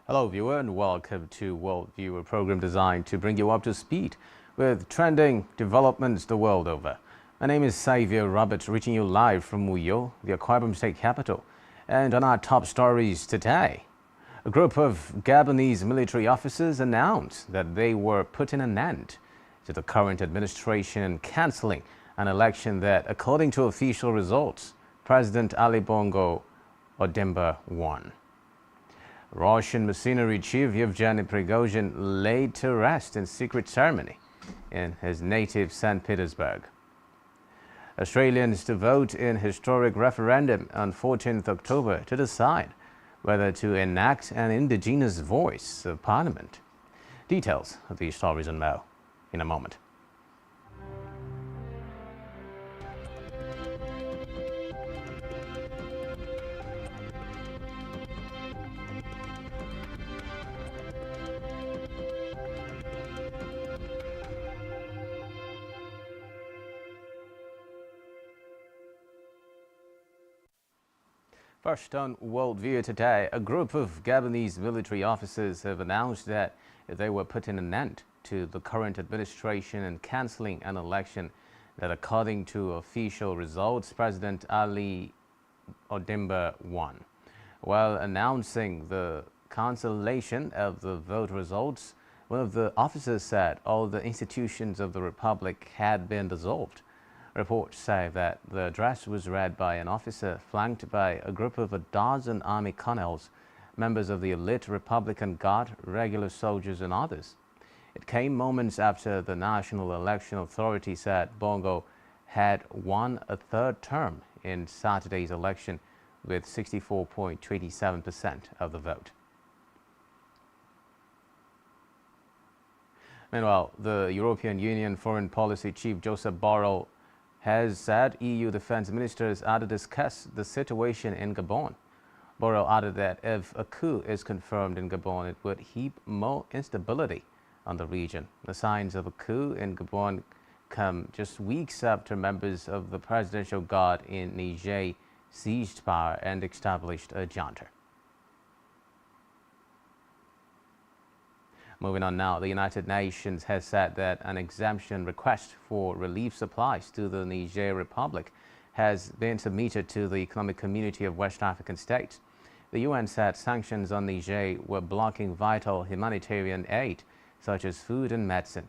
Hello viewer and welcome to Worldview, a program designed to bring you up to speed with trending developments the world over. My name is Xavier Roberts, reaching you live from Muyo, the Akwa Ibom State capital. And on our top stories today, a group of Gabonese military officers announced that they were putting an end to the current administration and cancelling an election that, according to official results, President Ali Bongo Ondimba won. Russian mercenary chief Yevgeny Prigozhin laid to rest in secret ceremony in his native St. Petersburg. Australians to vote in historic referendum on 14th October to decide whether to enact an indigenous voice of parliament. Details of these stories and more in a moment. First on Worldview today, a group of Gabonese military officers have announced that they were putting an end to the current administration and cancelling an election that, according to official results, President Ali Ondimba won. While announcing the cancellation of the vote results, one of the officers said all the institutions of the republic had been dissolved. Reports say that the address was read by an officer flanked by a group of a dozen army colonels, members of the elite Republican Guard, regular soldiers and others. It came moments after the National Election Authority said Bongo had won a third term in Saturday's election with 64.27% of the vote. Meanwhile, the European Union Foreign Policy Chief Joseph Borrell has said EU defense ministers are to discuss the situation in Gabon. Borrell added that if a coup is confirmed in Gabon, it would heap more instability on the region. The signs of a coup in Gabon come just weeks after members of the Presidential Guard in Niger seized power and established a junta. Moving on now, the United Nations has said that an exemption request for relief supplies to the Niger Republic has been submitted to the Economic Community of West African States. The UN said sanctions on Niger were blocking vital humanitarian aid, such as food and medicine.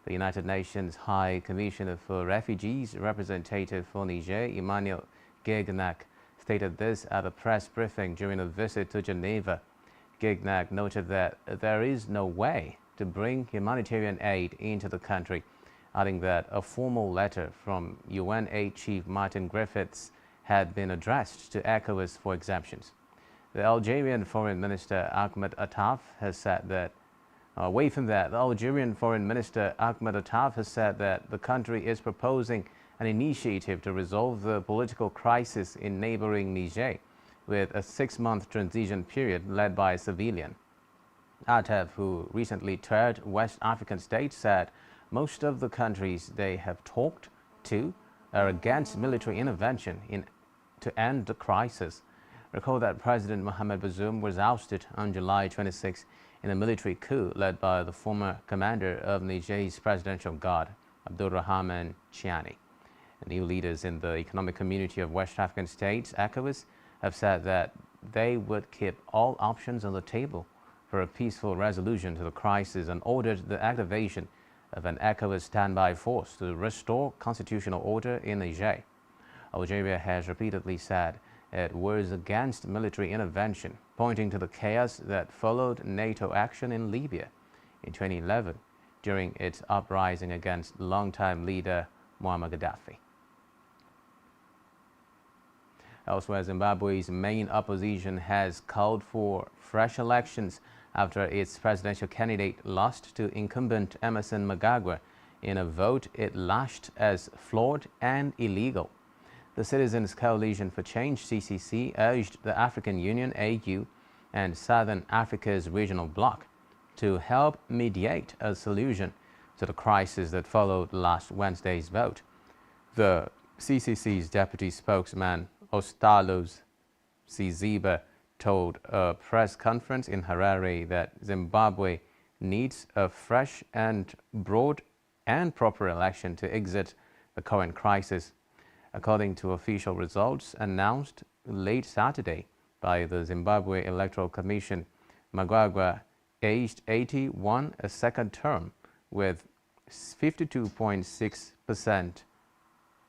The United Nations High Commissioner for Refugees, representative for Niger, Emmanuel Guegnac, stated this at a press briefing during a visit to Geneva. Guegnac noted that there is no way to bring humanitarian aid into the country, adding that a formal letter from UN Aid Chief Martin Griffiths had been addressed to ECOWAS for exemptions. The Algerian Foreign Minister Ahmed Attaf has said that, away from that, the Algerian Foreign Minister Ahmed Attaf has said that the country is proposing an initiative to resolve the political crisis in neighboring Niger, with a 6-month transition period led by a civilian. Attaf, who recently toured West African states, said most of the countries they have talked to are against military intervention to end the crisis. Recall that President Mohamed Bazoum was ousted on July 26 in a military coup led by the former commander of Niger's Presidential Guard, Abdurrahman Chiani. New leaders in the Economic Community of West African States, ECOWAS, have said that they would keep all options on the table for a peaceful resolution to the crisis and ordered the activation of an ECOWAS standby force to restore constitutional order in Niger. Algeria has repeatedly said it was against military intervention, pointing to the chaos that followed NATO action in Libya in 2011 during its uprising against longtime leader Muammar Gaddafi. Elsewhere, Zimbabwe's main opposition has called for fresh elections after its presidential candidate lost to incumbent Emmerson Mnangagwa in a vote it lashed as flawed and illegal. The Citizens Coalition for Change, CCC, urged the African Union, AU, and Southern Africa's regional bloc to help mediate a solution to the crisis that followed last Wednesday's vote. The CCC's deputy spokesman, Ostalos Siziba, told a press conference in Harare that Zimbabwe needs a fresh and broad and proper election to exit the current crisis. According to official results announced late Saturday by the Zimbabwe Electoral Commission, Mnangagwa, aged 80, won a second term with 52.6%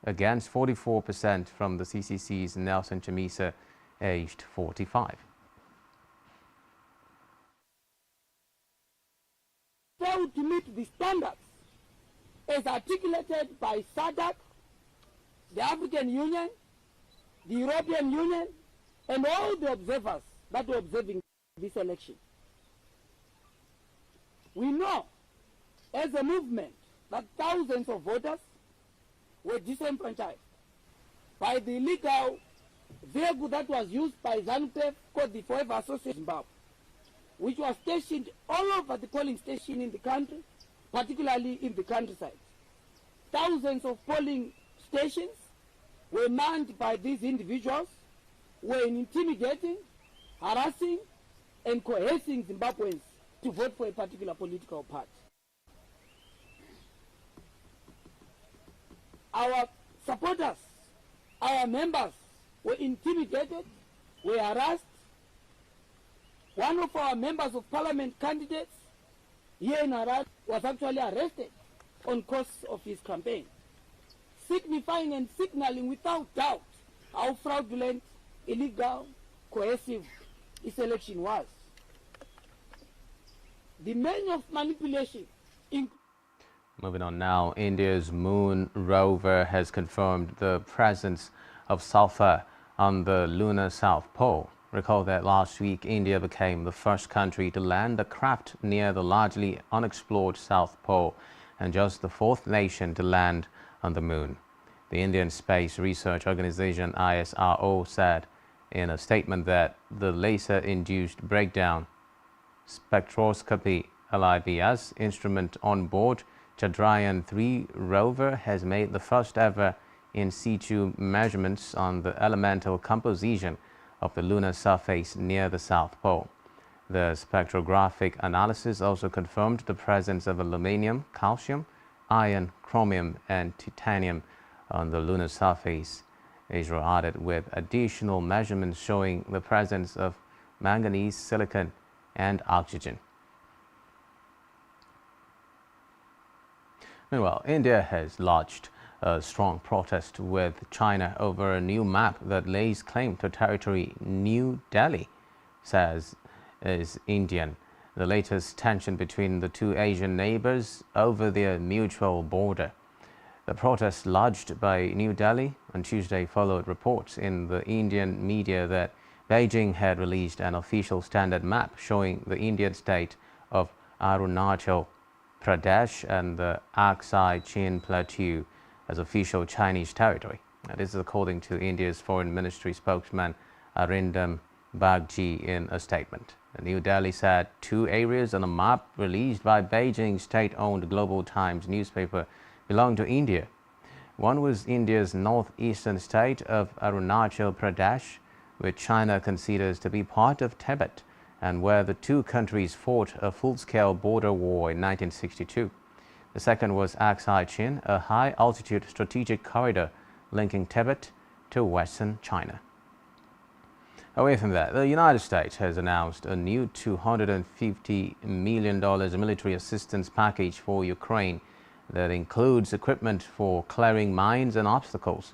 against 44% from the CCC's Nelson Chamisa, aged 45. Failed to meet the standards as articulated by SADC, the African Union, the European Union, and all the observers that were observing this election. We know as a movement that thousands of voters were disenfranchised by the illegal vehicle that was used by ZANU-PF called the Forever Association Zimbabwe, which was stationed all over the polling station in the country, particularly in the countryside. Thousands of polling stations were manned by these individuals, were intimidating, harassing, and coercing Zimbabweans to vote for a particular political party. Our supporters, our members were intimidated, were harassed. One of our members of parliament candidates here in Harare was actually arrested on course of his campaign, signifying and signaling without doubt how fraudulent, illegal, coercive this election was. The mania of manipulation. Moving on now, India's Moon rover has confirmed the presence of sulfur on the lunar South Pole. Recall that last week, India became the first country to land a craft near the largely unexplored South Pole and just the fourth nation to land on the Moon. The Indian Space Research Organization ISRO said in a statement that the laser-induced breakdown spectroscopy LIBS instrument on board Chandrayaan-3 rover has made the first ever in situ measurements on the elemental composition of the lunar surface near the South Pole. The spectrographic analysis also confirmed the presence of aluminium, calcium, iron, chromium, and titanium on the lunar surface. ISRO added with additional measurements showing the presence of manganese, silicon, and oxygen. Meanwhile, India has lodged a strong protest with China over a new map that lays claim to territory New Delhi says is Indian. The latest tension between the two Asian neighbors over their mutual border. The protest lodged by New Delhi on Tuesday followed reports in the Indian media that Beijing had released an official standard map showing the Indian state of Arunachal Pradesh and the Aksai Chin Plateau as official Chinese territory. This is according to India's Foreign Ministry spokesman Arindam Bagchi in a statement. New Delhi said two areas on a map released by Beijing's state-owned Global Times newspaper belong to India. One was India's northeastern state of Arunachal Pradesh, which China considers to be part of Tibet, and where the two countries fought a full-scale border war in 1962. The second was Aksai Chin, a high-altitude strategic corridor linking Tibet to western China. Away from that, the United States has announced a new $250 million military assistance package for Ukraine that includes equipment for clearing mines and obstacles.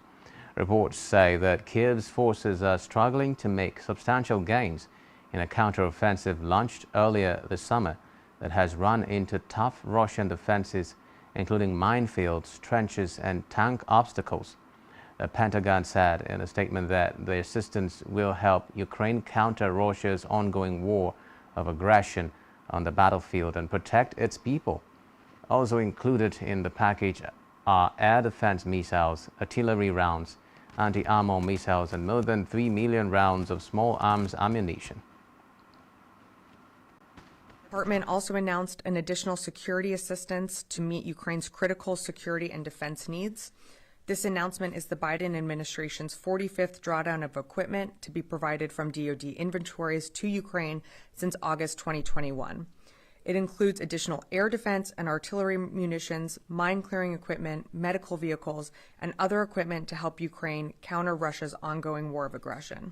Reports say that Kiev's forces are struggling to make substantial gains in a counteroffensive launched earlier this summer that has run into tough Russian defenses, including minefields, trenches, and tank obstacles. The Pentagon said in a statement that the assistance will help Ukraine counter Russia's ongoing war of aggression on the battlefield and protect its people. Also included in the package are air defense missiles, artillery rounds, anti-armor missiles, and more than 3 million rounds of small arms ammunition. The department also announced an additional security assistance to meet Ukraine's critical security and defense needs. This announcement is the Biden administration's 45th drawdown of equipment to be provided from DoD inventories to Ukraine since August 2021. It includes additional air defense and artillery munitions, mine-clearing equipment, medical vehicles, and other equipment to help Ukraine counter Russia's ongoing war of aggression.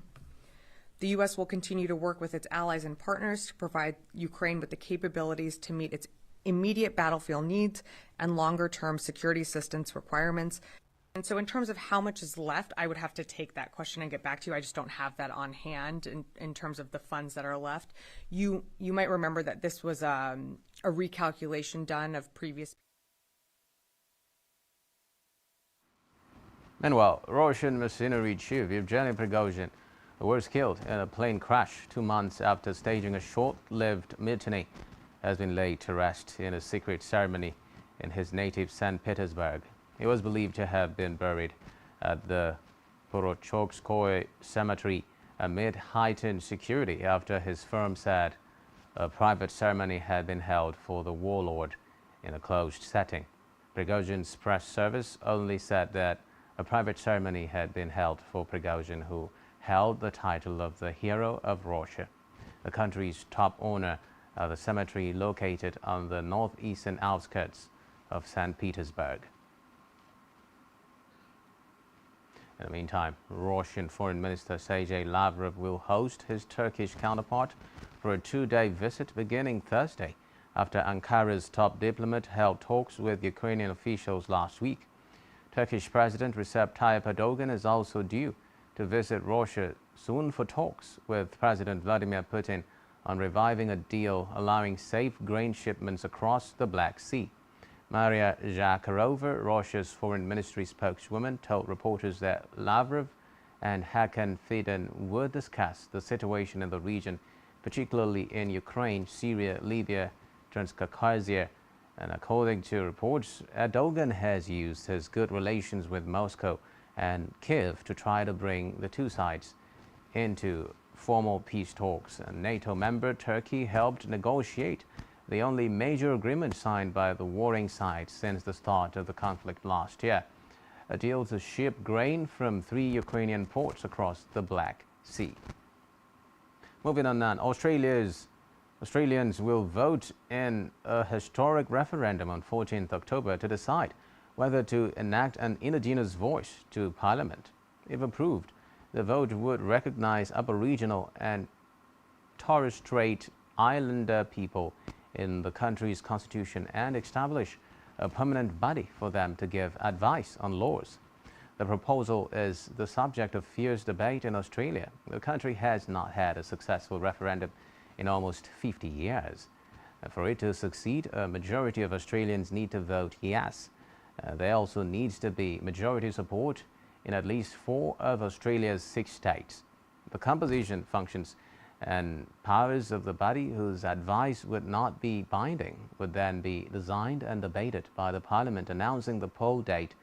The U.S. will continue to work with its allies and partners to provide Ukraine with the capabilities to meet its immediate battlefield needs and longer-term security assistance requirements. And so in terms of how much is left, I would have to take that question and get back to you. I just don't have that on hand in terms of the funds that are left. You might remember that this was a recalculation done of previous. Meanwhile, Russian mercenary chief Yevgeny Prigozhin was killed in a plane crash 2 months after staging a short-lived mutiny, has been laid to rest in a secret ceremony in his native St. Petersburg. He was believed to have been buried at the Porochokskoye cemetery amid heightened security after his firm said a private ceremony had been held for the warlord in a closed setting. Prigozhin's press service only said that a private ceremony had been held for Prigozhin, who held the title of the Hero of Russia, the country's top honor. The cemetery located on the northeastern outskirts of St. Petersburg. In the meantime, Russian Foreign Minister Sergei Lavrov will host his Turkish counterpart for a 2-day visit beginning Thursday, after Ankara's top diplomat held talks with Ukrainian officials last week. Turkish President Recep Tayyip Erdogan is also due to visit Russia soon for talks with President Vladimir Putin on reviving a deal allowing safe grain shipments across the Black Sea. Maria Zakharova, Russia's foreign ministry spokeswoman, told reporters that Lavrov and Hakan Fidan would discuss the situation in the region, particularly in Ukraine, Syria, Libya, Transcaucasia. And according to reports, Erdogan has used his good relations with Moscow and Kiev to try to bring the two sides into formal peace talks. A NATO member, Turkey, helped negotiate the only major agreement signed by the warring sides since the start of the conflict last year, a deal to ship grain from 3 Ukrainian ports across the Black Sea. Moving on now, Australians will vote in a historic referendum on 14th October to decide whether to enact an indigenous voice to Parliament. If approved, the vote would recognize Aboriginal and Torres Strait Islander people in the country's constitution and establish a permanent body for them to give advice on laws. The proposal is the subject of fierce debate in Australia. The country has not had a successful referendum in almost 50 years. For it to succeed, a majority of Australians need to vote yes. There also needs to be majority support in at least 4 of Australia's 6 states. The composition, functions, and powers of the body whose advice would not be binding would then be designed and debated by the Parliament, announcing the poll date